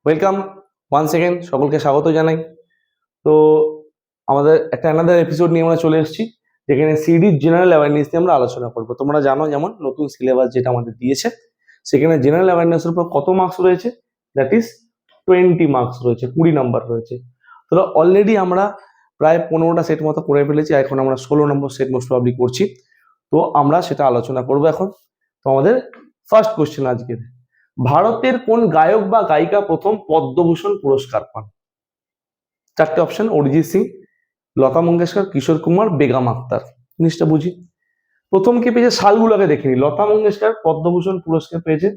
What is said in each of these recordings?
Welcome one second, সকলকে স্বাগত জানাই। তো আমাদের একটা অ্যানাদার এপিসোড নিয়ে আমরা চলে এসেছি, যেখানে সিডির জেনারেল অ্যাওয়ারনেস নিয়ে আমরা আলোচনা করবো। তোমরা জানো যেমন নতুন সিলেবাস যেটা আমাদের দিয়েছে, সেখানে জেনারেল অ্যাওয়ারনেসের উপর কত মার্কস রয়েছে? দ্যাট ইজ 20 মার্কস রয়েছে, 20 নাম্বার রয়েছে। তো অলরেডি আমরা প্রায় 15টা সেট মতো করে ফেলেছি, এখন আমরা 16 নম্বর সেট মোস্ট প্রবাবলি করছি। তো আমরা সেটা আলোচনা করবো এখন। তো আমাদের ফার্স্ট কোশ্চেন আজকের, ভারতের কোন গায়ক বা গায়িকা প্রথম পদ্মভূষণ পুরস্কার পান? চারটে অপশন: অরিজিৎ সিং, লতা মঙ্গেশকর, কিশোর কুমার, বেগম আক্তার। জিনিসটা বুঝি। প্রথম কে পেয়েছে সালগুলোকে দেখে নি। লতা মঙ্গেশকর পদ্মভূষণ পুরস্কার পেয়েছে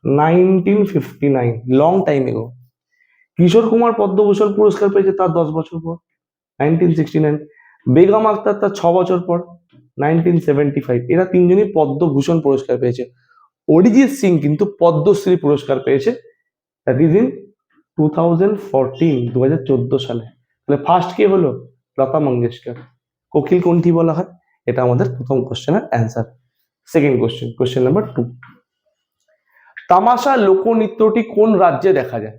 1959, লং টাইম এগো। কিশোর কুমার পদ্মভূষণ পুরস্কার পেয়েছে তার 10 বছর পর, 1969। বেগম আক্তার তার 6 বছর পর, 1975। এরা তিনজনই পদ্মভূষণ পুরস্কার পেয়েছে। অরিজিৎ সিং কিন্তু পদ্মশ্রী পুরস্কার পেয়েছে, দ্যাট ইজ ইন 2014 সালে। তাহলে ফার্স্ট কে হলো? লতা মঙ্গেশকর। কোকিল কোনটি বলা হয়? এটা আমাদের প্রথম কোশ্চেনের answer. Second question, question number 2, তামাশা লোকনৃত্যটি কোন রাজ্যে দেখা যায়?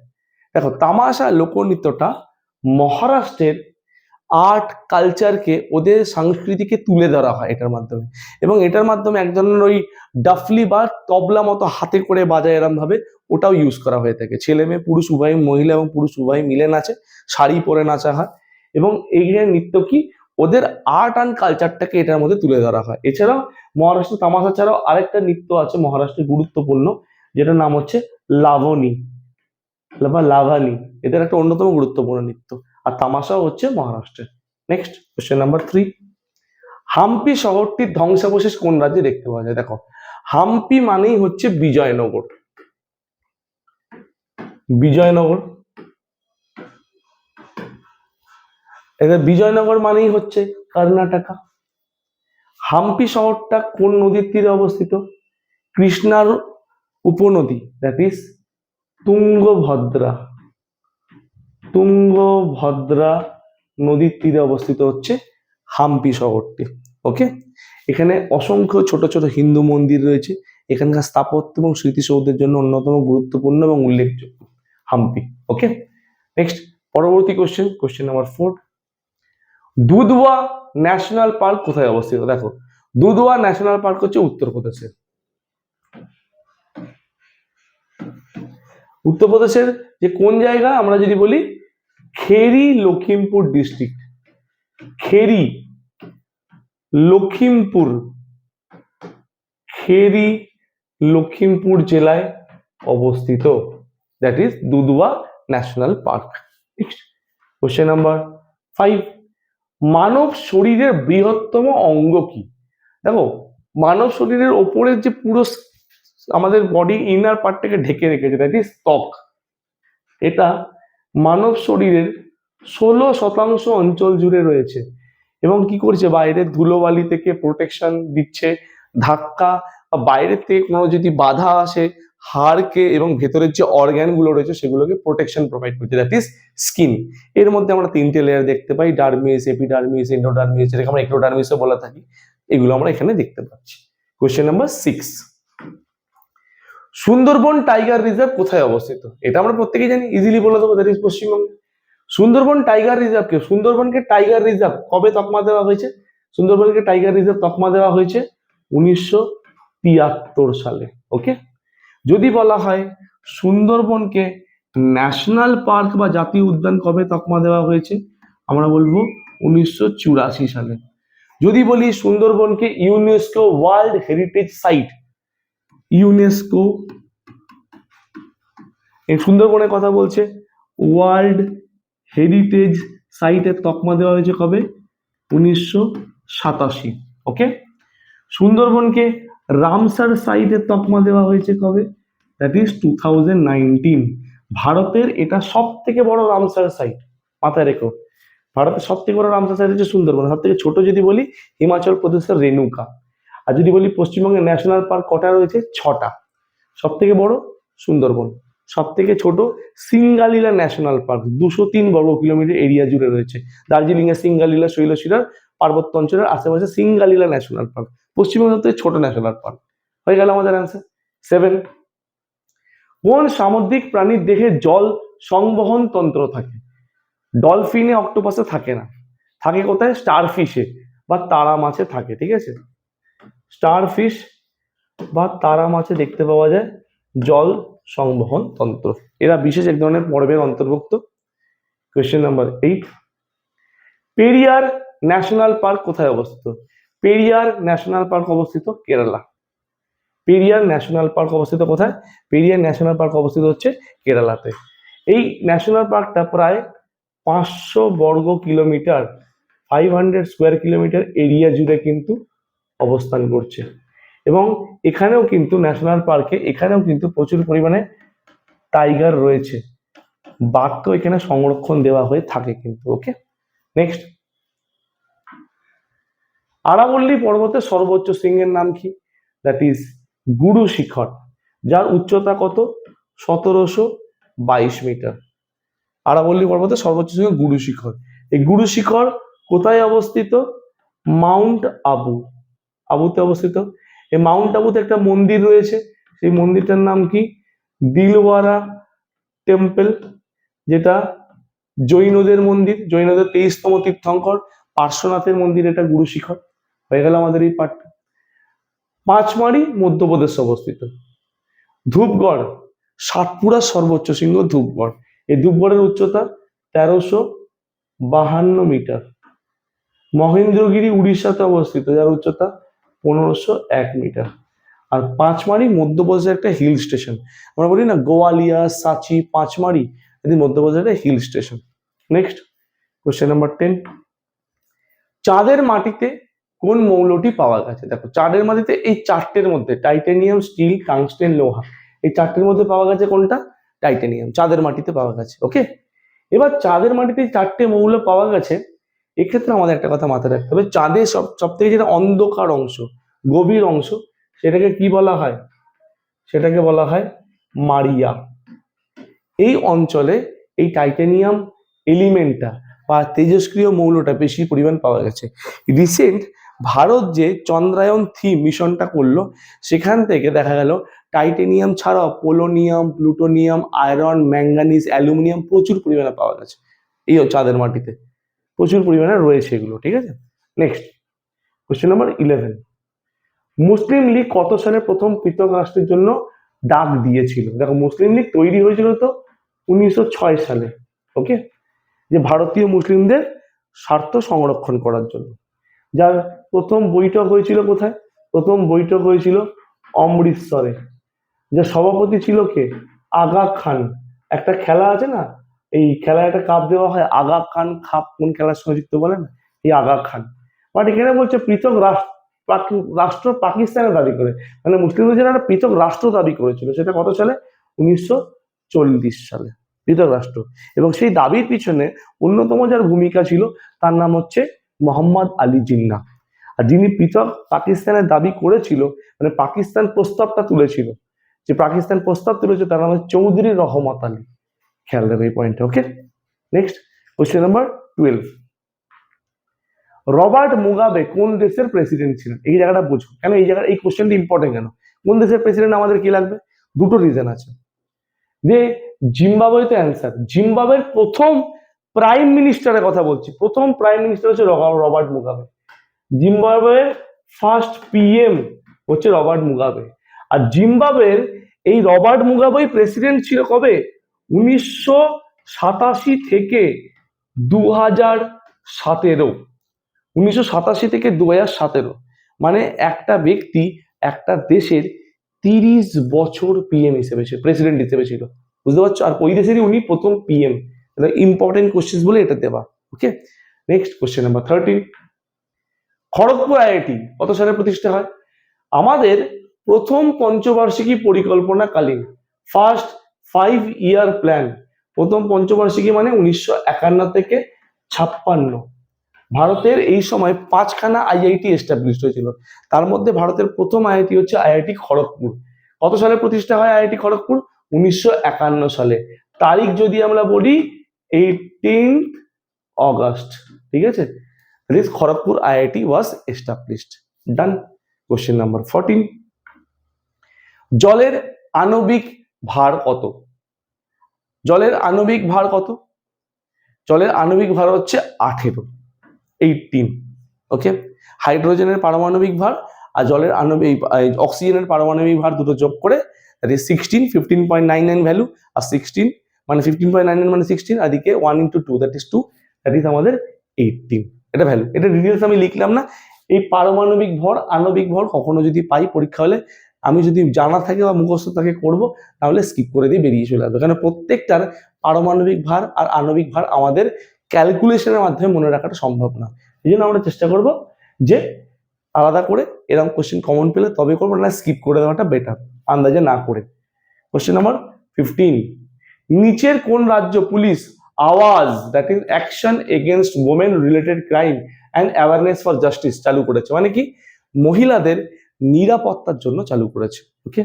দেখো, তামাশা লোকনৃত্যটা মহারাষ্ট্রের আর্ট কালচারকে, ওদের সংস্কৃতিকে তুলে ধরা হয় এটার মাধ্যমে। এবং এটার মাধ্যমে এক ধরনের ওই ডাফলি বা তবলা মতো হাতে করে বাজায় এরম ভাবে, ওটাও ইউজ করা হয়ে থাকে। ছেলে মেয়ে পুরুষ উভয়, মহিলা এবং পুরুষ উভয় মিলে নাচে, শাড়ি পরে নাচা হয়। এবং এই নৃত্য কি, ওদের আর্ট অ্যান্ড কালচারটাকে এটার মধ্যে তুলে ধরা হয়। এছাড়াও মহারাষ্ট্র তামাশা ছাড়াও আরেকটা নৃত্য আছে মহারাষ্ট্রের গুরুত্বপূর্ণ, যেটার নাম হচ্ছে লাবণী বা লাভানি। এদের একটা অন্যতম গুরুত্বপূর্ণ নৃত্য। আর তামাশাও হচ্ছে মহারাষ্ট্রের। নেক্সট কোশ্চেন নাম্বার 3, হাম্পি শহরটির ধ্বংসাবশেষ কোন রাজ্যে দেখতে পাওয়া যায়? দেখো, হাম্পি মানেই হচ্ছে বিজয়নগর। বিজয়নগর, এদের বিজয়নগর মানেই হচ্ছে কর্ণাটকা। হাম্পি শহরটা কোন নদীর তীরে অবস্থিত? কৃষ্ণার উপনদী, দ্যাট ইজ তুঙ্গভদ্রা। তুঙ্গভদ্রা নদীর তীরে অবস্থিত হচ্ছে হাম্পি শহরটি। ওকে, এখানে অসংখ্য ছোট ছোট হিন্দু মন্দির রয়েছে। এখানকার স্থাপত্য এবং স্মৃতিসৌধের জন্য অন্যতম গুরুত্বপূর্ণ এবং উল্লেখযোগ্য হাম্পি। ওকে, নেক্সট পরবর্তী question, question number 4, Dudhwa national park কোথায় অবস্থিত? দেখো, দুধওয়া ন্যাশনাল পার্ক হচ্ছে উত্তরপ্রদেশের। উত্তরপ্রদেশের যে কোন জায়গা, আমরা যদি বলি খেরি লখিমপুর ডিস্ট্রিক্ট, খেরি লখিমপুর, খেরি লখিমপুর জেলায় অবস্থিত, that is Dudhwa national park. Question number 5, মানব শরীরের বৃহত্তম অঙ্গ কি? দেখো, মানব শরীরের ওপরের যে পুরো আমাদের বডি ইনার পার্টটাকে ঢেকে রেখেছে, দ্যাট ইজ ত্বক। এটা মানব শরীরের 16% অঞ্চল জুড়ে রয়েছে এবং কি করছে, বাইরের ধুলোবালি থেকে প্রোটেকশন দিচ্ছে। ধাক্কা বা বাইরের থেকে কোনো যদি বাধা আসে, হাড়কে এবং ভেতরের যে অর্গ্যান গুলো রয়েছে সেগুলোকে প্রোটেকশন প্রোভাইড করছে, দ্যাট ইজ স্কিন। এর মধ্যে আমরা 3টে লেয়ার দেখতে পাই, ডার্মিস, এপিডার্মিস, এন্ডোডার্মিস, যেটাকে আমরা এক্টোডার্মিসও বলে থাকি। এগুলো আমরা এখানে দেখতে পাচ্ছি। Question number 6, Sundarban tiger reserve কোথায় অবস্থিত? এটা আমরা প্রত্যেকেই জানি, ইজিলি বলে দেবো, দ্যাট ইজ পশ্চিমবঙ্গে। সুন্দরবন টাইগার রিজার্ভ কে, সুন্দরবনকে টাইগার রিজার্ভ কবে তকমা দেওয়া হয়েছে? সুন্দরবনকে টাইগার রিজার্ভ তকমা দেওয়া হয়েছে 1973 সালে। ওকে, যদি বলা হয় সুন্দরবনকে ন্যাশনাল পার্ক বা জাতীয় উদ্যান কবে তকমা দেওয়া হয়েছে, আমরা বলবো 1984 সালে। যদি বলি সুন্দরবনকে UNESCO world heritage site, UNESCO এই সুন্দরবনের কথা বলছে, ওয়ার্ল্ড হেরিটেজ সাইটের তকমা দেওয়া হয়েছে কবে? 1987। ওকে, সুন্দরবনকে রামসার সাইটের তকমা দেওয়া হয়েছে কবে? That is 2019। ভারতের এটা সব থেকে বড় রামসার সাইট, মাথায় রেখো। ভারতের সব থেকে বড় রামসার সাইট হচ্ছে সুন্দরবন। সব থেকে ছোট যদি বলি হিমাচল প্রদেশের রেণুকা। আর যদি বলি পশ্চিমবঙ্গের ন্যাশনাল পার্ক কটা রয়েছে? 6টা। সব থেকে বড় সুন্দরবন, সব থেকে ছোট সিঙ্গালীলা ন্যাশনাল পার্ক, 203 বর্গ কিলোমিটার এরিয়া জুড়ে রয়েছে। দার্জিলিং এর সিঙ্গালীলা, শৈলশিরার পার্বত্য অঞ্চলের আশেপাশে সিঙ্গালীলা ন্যাশনাল পার্ক, পশ্চিমবঙ্গের থেকে ছোট ন্যাশনাল পার্ক। হয়ে গেল আমাদের অ্যান্সার 7। কোন সামুদ্রিক প্রাণীর দেহে জল সংবহন তন্ত্র থাকে? ডলফিনে, অক্টোপাসে থাকে না, থাকে কোথায়? স্টারফিশে বা তারা মাছে থাকে। ঠিক আছে, স্টারফিশ বা তারা মাছে দেখতে পাওয়া যায় জল সংবহন তন্ত্র। এরা বিশেষ এক ধরনের পর্বের অন্তর্ভুক্ত। Question number 8, Periyar national park কোথায় অবস্থিত? পেরিয়ার ন্যাশনাল পার্ক অবস্থিত কেরালা। পেরিয়ার ন্যাশনাল পার্ক অবস্থিত কোথায়? পেরিয়ার ন্যাশনাল পার্ক অবস্থিত হচ্ছে কেরালাতে। এই ন্যাশনাল পার্কটা প্রায় 500 বর্গ কিলোমিটার, 500 স্কোয়ার কিলোমিটার এরিয়া জুড়ে কিন্তু অবস্থান করছে। এবং এখানেও কিন্তু ন্যাশনাল পার্কে এখানেও কিন্তু প্রচুর পরিমাণে টাইগার রয়েছে, বাঘকেও এখানে সংরক্ষণ দেওয়া হয়ে থাকে কিন্তু। ওকে, নেক্সট, আরাবল্লী পর্বতের সর্বোচ্চ শৃঙ্গের নাম কি? দ্যাট ইজ গুরু শিখর, যার উচ্চতা কত? 1722 মিটার। আরাবল্লী পর্বতের সর্বোচ্চ শৃঙ্গ গুরু শিখর। এই গুরু শিখর কোথায় অবস্থিত? মাউন্ট আবু, আবুতে অবস্থিত। এই মাউন্ট আবুতে একটা মন্দির রয়েছে, সেই মন্দিরটার নাম কি? দিলওয়ারা টেম্পল, যেটা জৈনদের মন্দির, জৈনদের 23তম তীর্থঙ্কর পার্শ্বনাথের মন্দির, এটা গুরু শিখর। হয়ে গেল আমাদের এই পাঠটা। পাঁচমারি মধ্যপ্রদেশে অবস্থিত। ধূপগড়, সাতপুরার সর্বোচ্চ শৃঙ্গ ধূপগড়। এই ধূপগড়ের উচ্চতা 1352 মিটার। মহেন্দ্রগিরি উড়িষ্যাতে অবস্থিত, যার উচ্চতা 1501 মিটার। আর পাঁচমারি মধ্যপ্রদেশের একটা হিল স্টেশন। আমরা বলি না গোয়ালিয়া, সাচি, পাঁচমারি, এটি মধ্যপ্রদেশের একটা hill station. Next, question number 10, চাঁদের মাটিতে কোন মৌলটি পাওয়া গেছে? দেখো, চাঁদের মাটিতে এই চারটের মধ্যে টাইটানিয়াম, স্টিল, টাংস্টেন, লোহা, এই চারটের মধ্যে পাওয়া গেছে কোনটা? টাইটানিয়াম, চাঁদের মাটিতে পাওয়া গেছে। ওকে, এবার চাঁদের মাটিতে চারটে মৌল পাওয়া গেছে, এক্ষেত্রে আমাদের একটা কথা মাথায় রাখতে হবে, চাঁদের সব থেকে যেটা অন্ধকার অংশ, গভীর অংশ, সেটাকে কি বলা হয়? সেটাকে বলা হয় মারিয়া। এই অঞ্চলে এই টাইটানিয়াম এলিমেন্টটা বা তেজস্ক্রিয় মৌলটা বেশি পরিমাণ পাওয়া গেছে। রিসেন্ট ভারত যে চন্দ্রায়ন-3 মিশনটা করলো, সেখান থেকে দেখা গেল টাইটানিয়াম ছাড়াও polonium, plutonium, iron, manganese, aluminium প্রচুর পরিমাণে পাওয়া গেছে এই চাঁদের মাটিতে, প্রচুর পরিমাণে রয়েছে এগুলো। ঠিক আছে, নেক্সট, কোশ্চেন নাম্বার 11, মুসলিম লীগ কত সালে প্রথম পৃথক রাষ্ট্রের জন্য ডাক দিয়েছিল? দেখো, মুসলিম লীগ তৈরি হয়েছিল তো 1906 সালে। ওকে, যে ভারতীয় মুসলিমদের স্বার্থ সংরক্ষণ করার জন্য। যার প্রথম বৈঠক হয়েছিল কোথায়? প্রথম বৈঠক হয়েছিল অমৃতসরে। যার সভাপতি ছিল কে? আগা খান। একটা খেলা আছে না, এই খেলায় একটা কাপ দেওয়া হয়, আগা খান কাপ, কোন খেলার সঙ্গে যুক্ত বলেন? এই আগা খান। বাট এখানে বলছে পৃথক রাষ্ট্র পাকিস্তানের দাবি করে, মানে মুসলিমদের যেন একটা পৃথক রাষ্ট্র দাবি করেছিল, সেটা কত সালে? 1940 সালে, পৃথক রাষ্ট্র। এবং সেই দাবির পিছনে অন্যতম যার ভূমিকা ছিল, তার নাম হচ্ছে মোহাম্মদ আলী জিন্না। আর যিনি পৃথক পাকিস্তানের দাবি করেছিল, মানে পাকিস্তান প্রস্তাবটা তুলেছিল, যে পাকিস্তান প্রস্তাব তুলেছে, তার নাম হচ্ছে চৌধুরী রহমত আলী। খেয়াল রাখবে এই পয়েন্টটা। Okay, next, question number 12, Robert Mugabe কোন দেশের প্রেসিডেন্ট ছিলেন? এই জায়গাটা বুঝো, কেন এই জায়গায় এই কোশ্চেনটা ইম্পর্টেন্ট কেন? কোন দেশের প্রেসিডেন্ট আমাদের কি লাগবে? দুটো রিজন আছে। যে জিম্বাবুয়েতে অ্যান্সার, জিম্বাবুয়ের প্রথম প্রাইম মিনিস্টারের কথা বলছি, প্রথম প্রাইম মিনিস্টার হচ্ছে রবার্ট মুগাবে। জিম্বাবুয়ের ফার্স্ট পিএম হচ্ছে রবার্ট মুগাবে। আর জিম্বাবুয়ের এই রবার্ট মুগাবে প্রেসিডেন্ট ছিল কবে? 1987 থেকে 2017। 1987 থেকে 2017, মানে একটা ব্যক্তি একটা দেশের 30 বছর পিএম হিসেবে ছিল, প্রেসিডেন্ট হিসেবে ছিল, বুঝতে পারছো? আর ওই দেশেরই উনি প্রথম পিএম। ইম্পর্টেন্ট কোশ্চেন বলে এটা দেওয়া। Okay, next, question number 13, Kharagpur IIT কত সালে প্রতিষ্ঠা হয়? আমাদের প্রথম পঞ্চবার্ষিকী পরিকল্পনাকালীন, ফার্স্ট 5 ইয়ার প্ল্যান, প্রথম পঞ্চবার্ষিকী মানে 1951 থেকে 56, ভারতের এই সময় 5খানা আইআইটি এস্টাবলিশ হয়েছিল। তার মধ্যে ভারতের প্রথম আইআইটি হচ্ছে আইআইটি খড়গপুর। কত সালে প্রতিষ্ঠা হয় আইআইটি খড়গপুর? 1951 সালে। তারিখ যদি আমরা বলি 18 অগস্ট। ঠিক আছে, this Kharagpur IIT was established. Done. Question number 14, জলের আণবিক ভার কত? জলের আণবিক ভার কত? জলের আণবিক ভার হচ্ছে 18, 18। ওকে, হাইড্রোজেনের পারমাণবিক ভার আর জলের আণবিক অক্সিজেনের পারমাণবিক ভার দুটো যোগ করে দ্যাট ইজ 16, 15.99 ভ্যালু, আর 16 মানে 15.99 মানে 16, আর এদিকে 1 × 2 দ্যাট ইজ 2, দ্যাট ইজ আমাদের 18। এটা ভ্যালু, এটা ডিটেলস আমি লিখলাম না। এই পারমাণবিক ভর আণবিক ভর কখনো যদি পাই পরীক্ষা হলে, আমি যদি জানা থাকে বা মুখস্থ থাকে করবো, তাহলে স্কিপ করে দিয়ে বেরিয়ে চলে আসবে, কারণ প্রত্যেকটার পারমাণবিক ভার আর আণবিক ভার আমাদের ক্যালকুলেশনের মাধ্যমে মনে রাখাটা সম্ভব না। এই জন্য আমরা চেষ্টা করব যে আলাদা করে এরকম কোশ্চেন কমন পেলে তবে করবো, না স্কিপ করে দেওয়াটা বেটার আন্দাজে না করে। কোশ্চেন নাম্বার 15, নিচের কোন রাজ্য পুলিশ আওয়াজ that is action against women related crime and awareness for justice চালু করেছে? মানে কি, মহিলাদের নিরাপত্তার জন্য চালু করেছে। ওকে,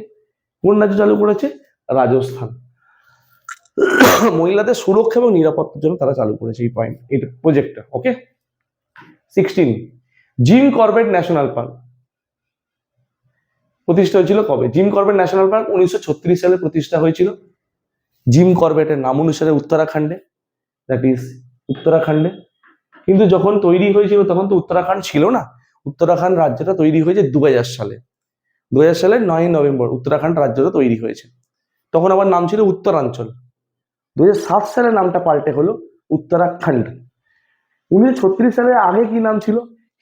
কোন রাজ্য চালু করেছে? রাজস্থান। মহিলাদের সুরক্ষা এবং নিরাপত্তার জন্য তারা চালু করেছে এই পয়েন্ট, এই প্রজেক্টটা। ওকে, 16, জিম করবেট ন্যাশনাল পার্ক প্রতিষ্ঠা হয়েছিল কবে? জিম করবেট ন্যাশনাল পার্ক 1936 সালে প্রতিষ্ঠা হয়েছিল। জিম করবেটের নাম অনুসারে উত্তরাখণ্ডে, দ্যাট ইজ উত্তরাখণ্ডে। কিন্তু যখন তৈরি হয়েছিল তখন তো উত্তরাখণ্ড ছিল না, উত্তরাখণ্ড রাজ্যটা তৈরি হয়েছে 2000 সালে। 2000 সালের 9 নভেম্বর উত্তরাখণ্ড রাজ্যটা তৈরি হয়েছে। তখন আবার নাম ছিল উত্তরাঞ্চল। 2007 সালে নামটা পাল্টে হলো উত্তরাখণ্ড। 1936 সালের আগে কি নাম ছিল?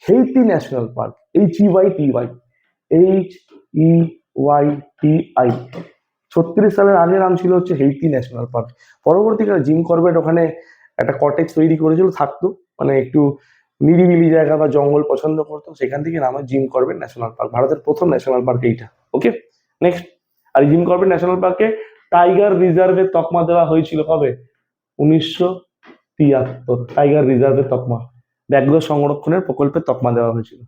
হেইতি ন্যাশনাল পার্ক, HEYTY, HEYTI। 36 সালের আগে নাম ছিল হচ্ছে হেইতি ন্যাশনাল পার্ক। পরবর্তীকালে জিম করবেট ওখানে একটা কটেজ তৈরি করেছিল, থাকতো, মানে একটু নিরিবিলি জায়গা বা জঙ্গল পছন্দ করতো, সেখান থেকে নাম হয় জিম করবেট ন্যাশনাল পার্ক। ভারতের প্রথম ন্যাশনাল পার্ক এইটা। ওকে, নেক্সট। আর জিম করবেট ন্যাশনাল পার্কে টাইগার রিজার্ভের তকমা দেওয়া হয়েছিল কবে? 1973 টাইগার রিজার্ভের তকমা, ব্যাঘ্র সংরক্ষণের প্রকল্পের তকমা দেওয়া হয়েছিল।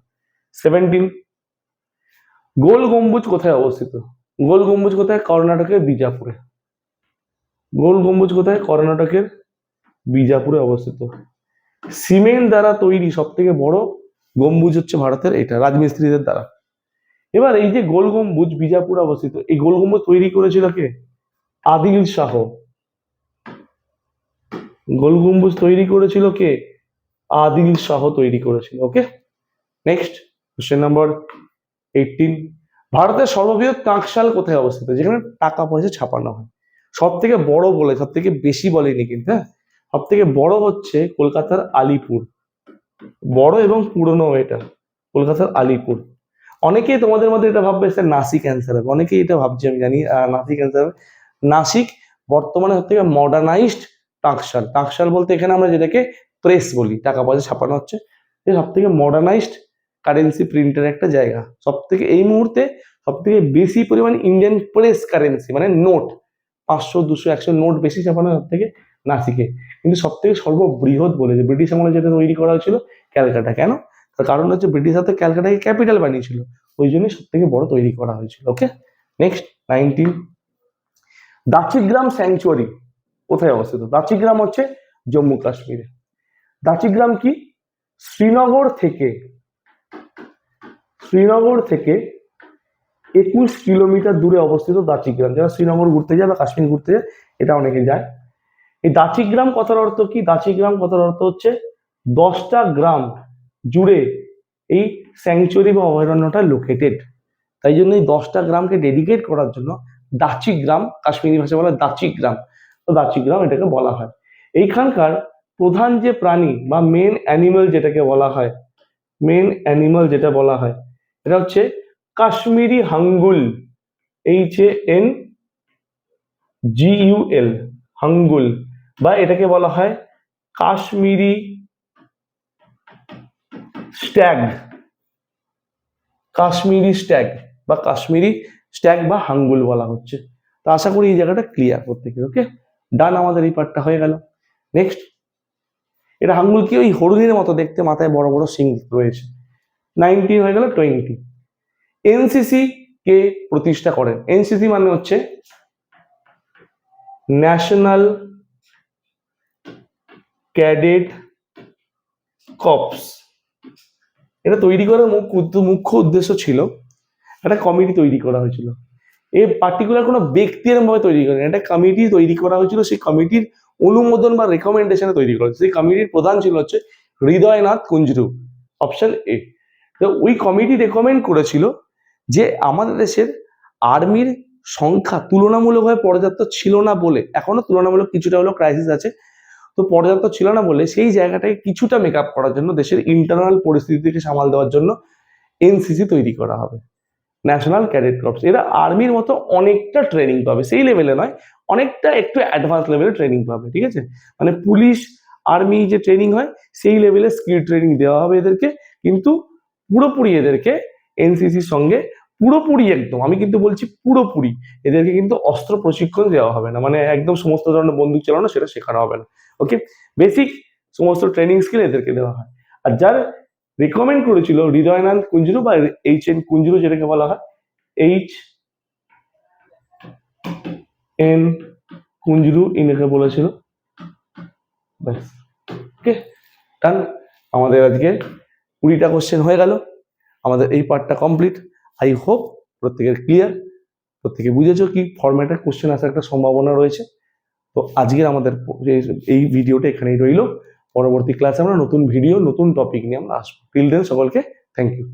17, গোল গম্বুজ কোথায় অবস্থিত? গোল গম্বুজ কোথায়? কর্ণাটকের বিজাপুরে। গোল গম্বুজ কোথায়? কর্ণাটকের বিজাপুরে অবস্থিত। সিমেন্ট দ্বারা তৈরি সব থেকে বড় গম্বুজ হচ্ছে ভারতের এটা, রাজমিস্ত্রিদের দ্বারা। এবার এই যে গোল গম্বুজ বিজাপুরে অবস্থিত, এই গোল গম্বুজ তৈরি করেছিল কে? আদিল শাহ। গোল গম্বুজ তৈরি করেছিল কে? আদিল শাহ তৈরি করেছিল। ওকে, নেক্সট কোশ্চেন নাম্বার 18, ভারতের সর্ববৃহৎ টাকশাল কোথায় অবস্থিত? যেখানে টাকা পয়সা ছাপানো হয়। সব থেকে বড় বলে, সব থেকে বেশি বলেনি কিন্তু, হ্যাঁ, সব থেকে বড় হচ্ছে কলকাতার আলিপুর। বড় এবং পুরনো এটা কলকাতার আলিপুর। অনেকেই তোমাদের মধ্যে এটা ভাববে স্যার নাসিক অ্যান্সার হবে, অনেকেই এটা ভাবছে, আমি জানি নাসিক অ্যান্সার হবে। নাসিক বর্তমানে সব থেকে মডার্নাইজড টাকশাল। টাকশাল বলতে এখানে আমরা যেটাকে প্রেস বলি, টাকা পয়সা ছাপানো হচ্ছে, সব থেকে মডার্নাইজড কারেন্সি প্রিন্টের একটা জায়গা। সব থেকে এই মুহূর্তে সব থেকে বেশি পরিমাণ ইন্ডিয়ান প্রেস কারেন্সি মানে নোট, 500, 200, 100 নোট বেশি ছাপানো সব থেকে নাসিকে। কিন্তু সব থেকে সর্ববৃহৎ বলেছে ব্রিটিশ আমলে যেটা তৈরি করা হয়েছিল ক্যালকাটা। কেন? তার কারণ হচ্ছে ব্রিটিশ হাতে ক্যালকাটাকে ক্যাপিটাল বানিয়েছিল, ওই জন্যই সব থেকে বড় তৈরি করা হয়েছিল। ওকে, নেক্সট 19, দাচিগ্রাম স্যাংচুয়ারি কোথায় অবস্থিত? দাচিগ্রাম হচ্ছে জম্মু কাশ্মীরে। দাচিগ্রাম কি? শ্রীনগর থেকে 21 কিলোমিটার দূরে অবস্থিত দাচিগ্রাম। যারা শ্রীনগর ঘুরতে যায় বা কাশ্মীর ঘুরতে যায়, এটা অনেকে যায়। এই দাচিগ্রাম কথার অর্থ কি? দাচিগ্রাম কথার অর্থ হচ্ছে 10টা গ্রাম জুড়ে এই স্যাংচুয়ারি বা অভয়ারণ্যটা লোকেটেড। তাই জন্য এই 10টা গ্রামকে ডেডিকেট করার জন্য দাচিগ্রাম, কাশ্মীরি ভাষায় বলা দাচিগ্রাম, তো দাচিগ্রাম এটাকে বলা হয়। এইখানকার প্রধান যে প্রাণী বা মেন অ্যানিমাল যেটাকে বলা হয়, মেন অ্যানিমাল যেটা বলা হয় এটা হচ্ছে কাশ্মীরি হাঙ্গুল, HANGUL, হাঙ্গুল, বা এটাকে বলা হয় কাশ্মীরি স্ট্যাগ, কাশ্মীরি স্ট্যাগ বা কাশ্মীরি স্ট্যাগ বা হাঙ্গুল বলা হচ্ছে। তো আশা করি এই জায়গাটা ক্লিয়ার প্রত্যেকে। ওকে, ডান, আমাদের এই পার্টটা হয়ে গেল। নেক্সট, এটা হাঙ্গুল কি? ওই হরিণের মতো দেখতে, মাথায় বড় বড় শিং রয়েছে। 19 হয়ে গেল। 20, এনসিসি কে প্রতিষ্ঠা করেন? এনসিসি মানে হচ্ছে ন্যাশনাল ক্যাডেট কর্পস। এটা তৈরি করার মুখ্য উদ্দেশ্য ছিল একটা কমিটি তৈরি করা হয়েছিল। এই পার্টিকুলার কোনো ব্যক্তি এরকমভাবে তৈরি করেন, একটা কমিটি তৈরি করা হয়েছিল, সেই কমিটির অনুমোদন বা রেকমেন্ডেশনে তৈরি করা হয়েছে। সেই কমিটির প্রধান ছিল হচ্ছে হৃদয়নাথ কুঞ্জরু, অপশন এ। তো ওই কমিটি রেকমেন্ড করেছিল যে আমাদের দেশের আর্মির সংখ্যা তুলনামূলকভাবে পর্যাপ্ত ছিল না বলে, এখনো তুলনামূলক কিছুটা হলেও ক্রাইসিস আছে, তো পর্যাপ্ত ছিল না বলে সেই জায়গাটাকে কিছুটা মেক আপ করার জন্য, দেশের ইন্টারনাল পরিস্থিতিকে সামাল দেওয়ার জন্য এনসিসি তৈরি করা হবে, ন্যাশনাল ক্যাডেট কর্পস। এরা আর্মির মতো অনেকটা ট্রেনিং পাবে, সেই লেভেলে নয়, অনেকটা একটু অ্যাডভান্স লেভেলে ট্রেনিং পাবে, ঠিক আছে? মানে পুলিশ আর্মি যে ট্রেনিং হয় সেই লেভেলে স্কিল ট্রেনিং দেওয়া হবে এদেরকে, কিন্তু পুরোপুরি এদেরকে এনসিসির সঙ্গে পুরোপুরি, একদম আমি কিন্তু বলছি পুরোপুরি, এদেরকে কিন্তু অস্ত্র প্রশিক্ষণ দেওয়া হবে না, মানে একদম সমস্ত ধরনের বন্দুক চালানো সেটা শেখানো হবে না। ওকে, বেসিক সমস্ত ট্রেনিং স্কিল এদেরকে দেওয়া হয়। আর যার রেকমেন্ড করেছিল হৃদয়নাথ কুঞ্জরু বা এইচ.এন. কুঞ্জরু যেটাকে বলা হয়, এইচ.এন. কুঞ্জরু ইনাকে বলেছিল। ব্যাস, ওকে, ডান। আমাদের আজকে 20টা কোশ্চেন হয়ে গেল, আমাদের এই পার্টটা কমপ্লিট। আই হোপ প্রত্যেকের ক্লিয়ার, প্রত্যেকে বুঝেছো কি ফরম্যাটের কোশ্চেন আসার একটা সম্ভাবনা রয়েছে। তো আজকের আমাদের এই ভিডিওটা এখানেই রইল। পরবর্তী ক্লাসে আমরা নতুন ভিডিও, নতুন টপিক নিয়ে আমরা আসবো। টিল দেন সকলকে থ্যাংক ইউ।